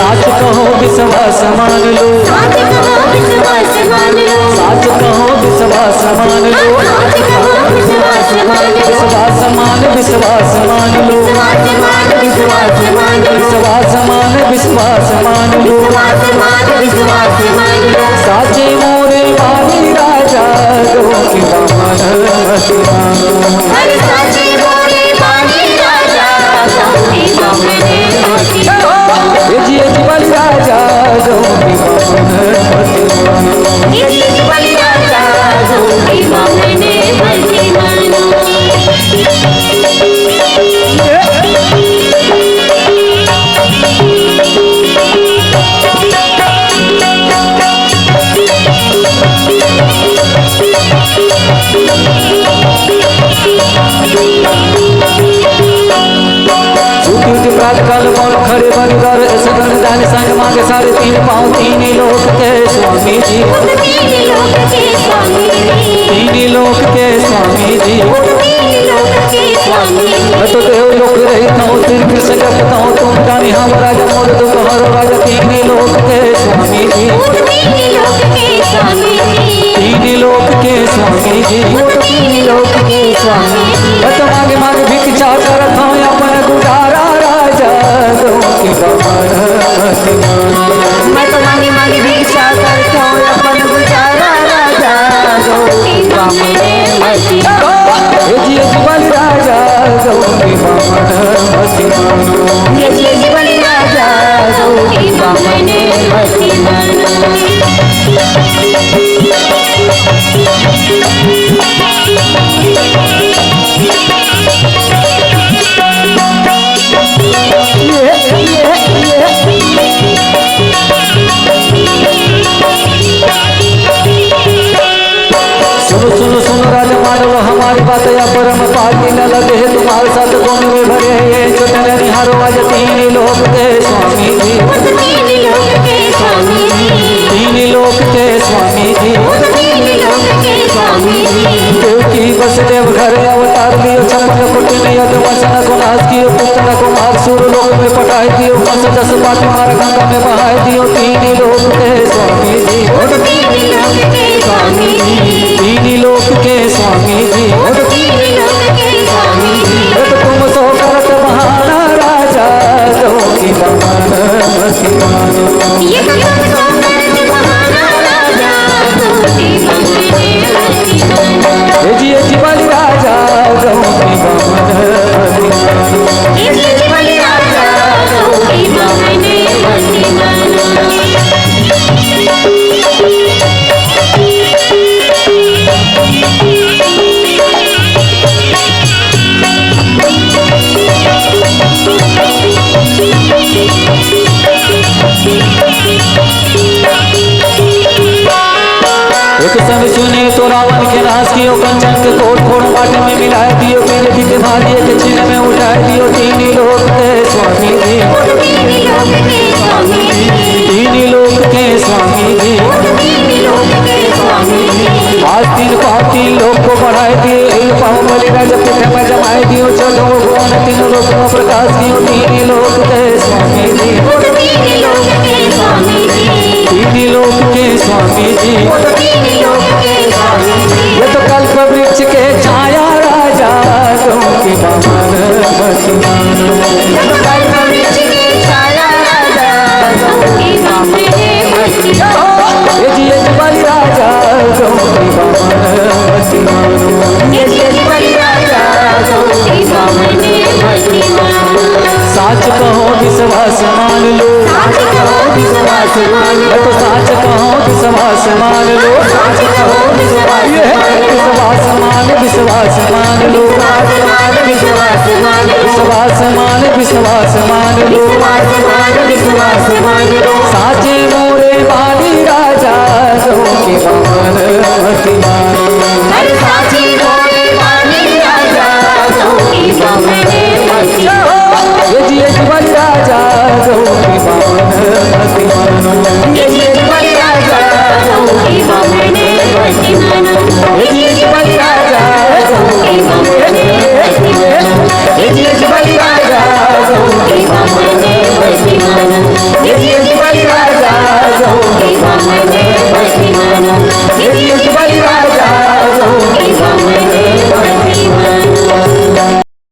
विश्वास मान लो, साच कहो विश्वास मान लो, साच कहो विश्वास मान लो, विश्वास मान विश्वास मान विश्वास मान लो, विश्वास मान विश्वास मान विश्वास मान लो, विश्वास मान साचे मोरे बानी राजा रोकी बामन हरि साचे मोरे बानी राजा रोकी बामन जी बलि राजा जोगी बामन जी बलि राजा जोगी बामन काल मौन खड़े बरगर सदन दान संग मांगे सारे तीन पाँव तीन लोक के स्वामी जी, तीन लोक के स्वामी जी, तो देव लोक रहता हूँ श्री कृष्ण जपता हूँ तुम जानी हम राजा मोर दोपहर राजा तीन लोक के स्वामी जी, तीन लोक के स्वामी जी, तो मांगे मांगे भिक्षा करत हूँ अपन गुजारा राजा रोकी बामन मैं तो मांगे मांगे भिक्षा करता हूँ अपन गुजारा राजा रोकी बामन जी बलि राजा रोकी बामन जी बलि राजा रोकी बामन सुनो सुनो राजा मानो हमारी बात या परम पार्टी न लगे है तुम्हारे साथ कौन में भरे ये चुटन निहारो आज तीन लोक के स्वामी जी, तीन लोक के स्वामी जी, क्योंकि बस देव घर अवतार लियो छपन कुटी में यद मसन को नाश कियो पुतन को मार सुर लोक में पटाई दियो पंच दस पाटी मार गंगा में बहाई दियो तीन लोक के स्वामी जी, तीन लोक के स्वामी जी, तुम सो करत बहाना राजा रोकी बामन जी बलि राजा रोकी बामन एक संग सुने तो रावण के नाश कियो कंचन के कोट फोड़ माटे में मिलाए दियो मेरे भी के भाग्य के चिन्ह में उठाए दियो तीन लोक के स्वामी जी, तीन लोक के स्वामी जी, आज तीन पाती लोक को बढ़ाए दिए एक पाँव बलि राजा पिठे में जमाए दियो चलो भुवन तीन लोक में प्रकाश दियो तीन लोक के स्वामी जी, तीन लोक के स्वामी जी, ये तो कल्प वृक्ष के छाया राजा रोकी बामन ये जी बलि राजा रोकी बामन साच कहो विश्वास मान लो, विश्वास मान लो, तो साच कहो विश्वास मान लो, विश्वास मान विश्वास मान लो, विश्वास विश्वास मान विश्वास मान लो विश्वास मान लो साचे मोरे बाली राजा जो के मन मति मानो हर साची मोरे वाली राजा जो की बमने मति ये जी बलि राजा जो